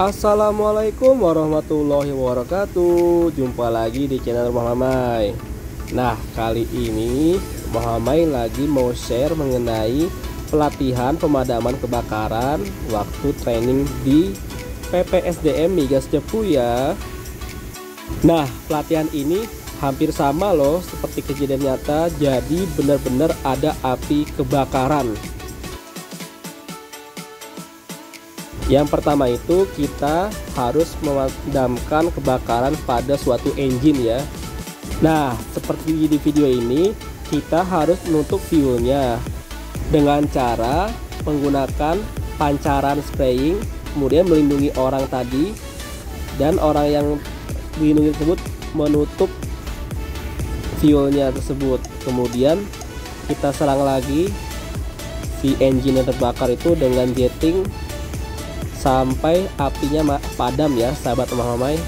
Assalamualaikum warahmatullahi wabarakatuh. Jumpa lagi di channel Muhammad. Nah, kali ini Muhammad lagi mau share mengenai pelatihan pemadaman kebakaran waktu training di PPSDM Migas Cepu ya. Nah, pelatihan ini hampir sama loh seperti kejadian nyata. Jadi benar-benar ada api kebakaran. Yang pertama itu kita harus memadamkan kebakaran pada suatu engine ya. Nah, seperti di video ini kita harus menutup fuelnya dengan cara menggunakan pancaran spraying, kemudian melindungi orang tadi, dan orang yang dilindungi tersebut menutup fuelnya tersebut. Kemudian kita serang lagi si engine yang terbakar itu dengan jetting sampai apinya padam ya sahabat Muhammad.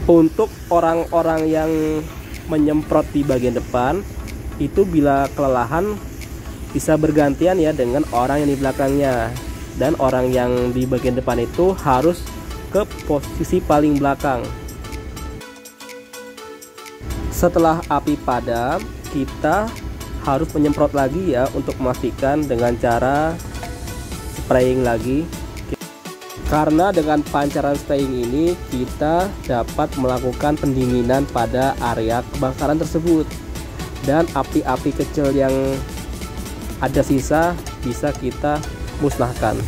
Untuk orang-orang yang menyemprot di bagian depan itu bila kelelahan bisa bergantian ya dengan orang yang di belakangnya, dan orang yang di bagian depan itu harus ke posisi paling belakang. Setelah api padam, kita harus menyemprot lagi ya untuk memastikan dengan cara spraying lagi. Karena dengan pancaran spraying ini kita dapat melakukan pendinginan pada area kebakaran tersebut, dan api-api kecil yang ada sisa bisa kita musnahkan.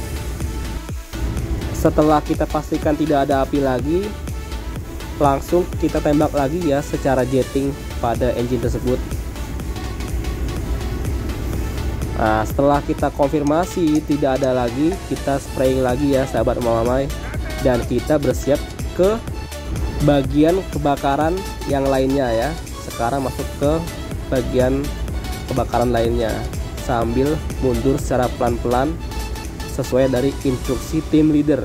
Setelah kita pastikan tidak ada api lagi, langsung kita tembak lagi ya secara jetting pada engine tersebut. Nah, setelah kita konfirmasi tidak ada lagi, kita spraying lagi ya sahabat Muhammad, dan kita bersiap ke bagian kebakaran yang lainnya ya. Sekarang masuk ke bagian kebakaran lainnya sambil mundur secara pelan-pelan sesuai dari instruksi tim leader.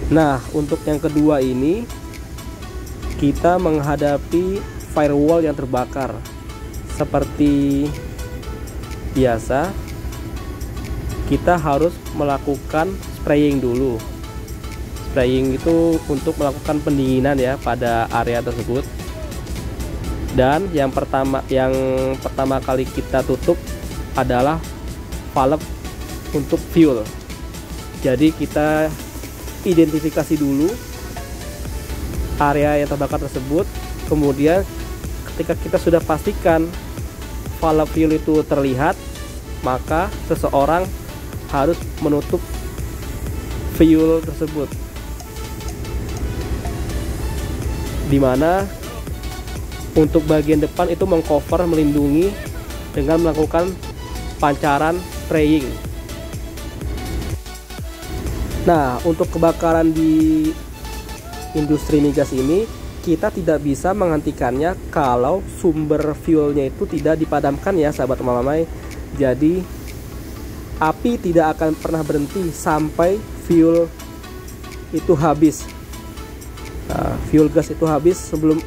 Nah, untuk yang kedua ini kita menghadapi firewall yang terbakar. Seperti biasa, kita harus melakukan spraying dulu. Spraying itu untuk melakukan pendinginan ya pada area tersebut. Dan yang pertama kali kita tutup adalah valve untuk fuel. Jadi kita identifikasi dulu area yang terbakar tersebut. Kemudian ketika kita sudah pastikan valve fuel itu terlihat, maka seseorang harus menutup fuel tersebut, dimana untuk bagian depan itu mengcover, melindungi dengan melakukan pancaran spraying. Nah, untuk kebakaran di industri migas ini kita tidak bisa menghentikannya kalau sumber fuelnya itu tidak dipadamkan ya sahabat Muhammad. Jadi api tidak akan pernah berhenti sampai fuel itu habis. Nah, fuel gas itu habis. Sebelum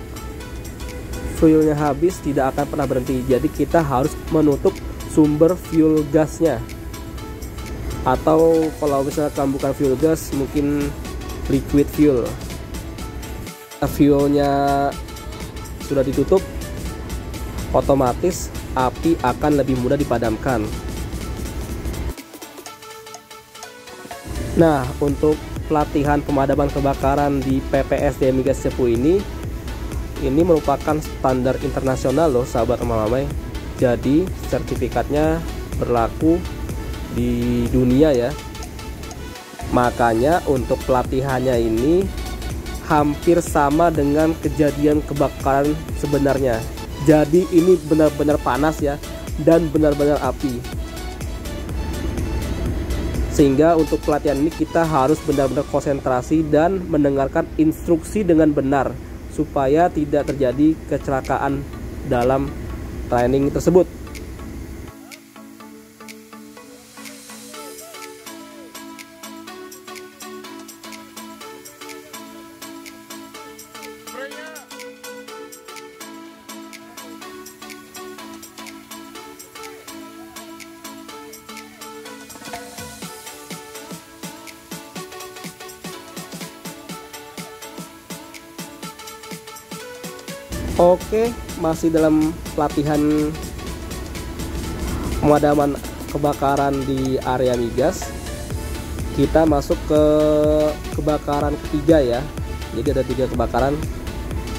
fuelnya habis tidak akan pernah berhenti. Jadi kita harus menutup sumber fuel gasnya. Atau kalau misalkan bukan fuel gas, mungkin liquid fuel. Fuelnya sudah ditutup, otomatis api akan lebih mudah dipadamkan. Nah, untuk pelatihan pemadaman kebakaran di PPSDM Migas Cepu ini merupakan standar internasional loh sahabat Muhammad. Jadi sertifikatnya berlaku di dunia ya. Makanya untuk pelatihannya ini hampir sama dengan kejadian kebakaran sebenarnya. Jadi ini benar-benar panas ya, dan benar-benar api. Sehingga untuk pelatihan ini kita harus benar-benar konsentrasi dan mendengarkan instruksi dengan benar supaya tidak terjadi kecelakaan dalam training tersebut. Oke, masih dalam pelatihan pemadaman kebakaran di area migas. Kita masuk ke kebakaran ketiga ya. Jadi ada 3 kebakaran.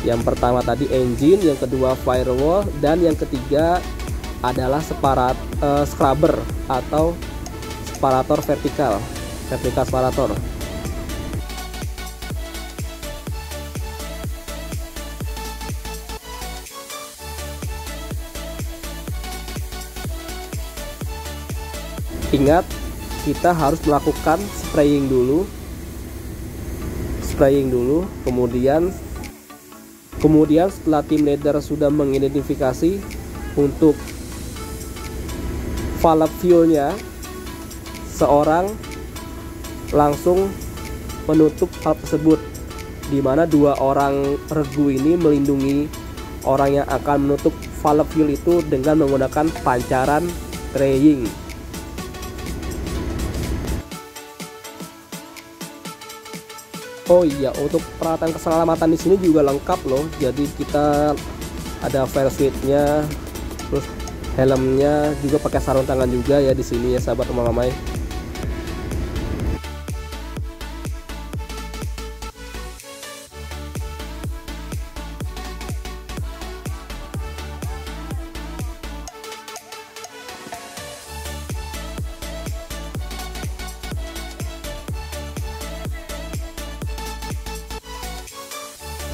Yang pertama tadi engine, yang kedua firewall, dan yang ketiga adalah scrubber atau separator vertikal separator. Ingat, kita harus melakukan spraying dulu, kemudian setelah tim leader sudah mengidentifikasi untuk valve fuel-nya, seorang langsung menutup valve tersebut, di mana 2 orang regu ini melindungi orang yang akan menutup valve fuel itu dengan menggunakan pancaran spraying. Oh iya, untuk peralatan keselamatan di sini juga lengkap loh. Jadi kita ada fire suit-nya, terus helmnya juga pakai sarung tangan juga ya di sini ya sahabat mamai.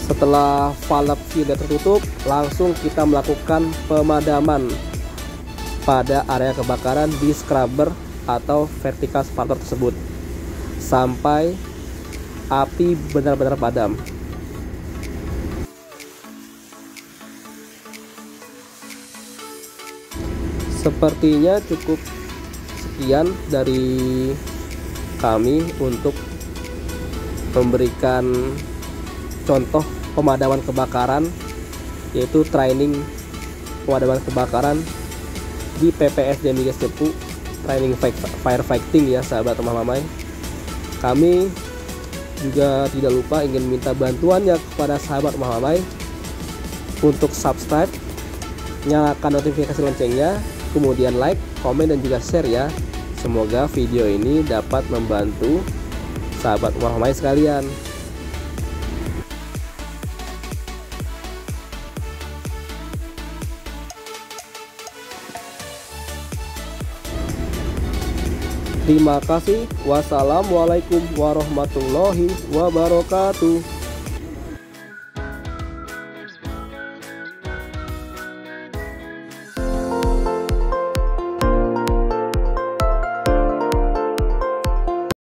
Setelah valve fuel tertutup, langsung kita melakukan pemadaman pada area kebakaran di scrubber atau vertical separator tersebut sampai api benar-benar padam. Sepertinya cukup sekian dari kami untuk memberikan contoh pemadaman kebakaran, yaitu training pemadaman kebakaran di PPSD Migas Cepu, training firefighting ya sahabat mamai. Kami juga tidak lupa ingin minta bantuannya kepada sahabat mamai untuk subscribe, nyalakan notifikasi loncengnya, kemudian like, komen, dan juga share ya. Semoga video ini dapat membantu sahabat mamai sekalian. Terima kasih. Wassalamualaikum warahmatullahi wabarakatuh.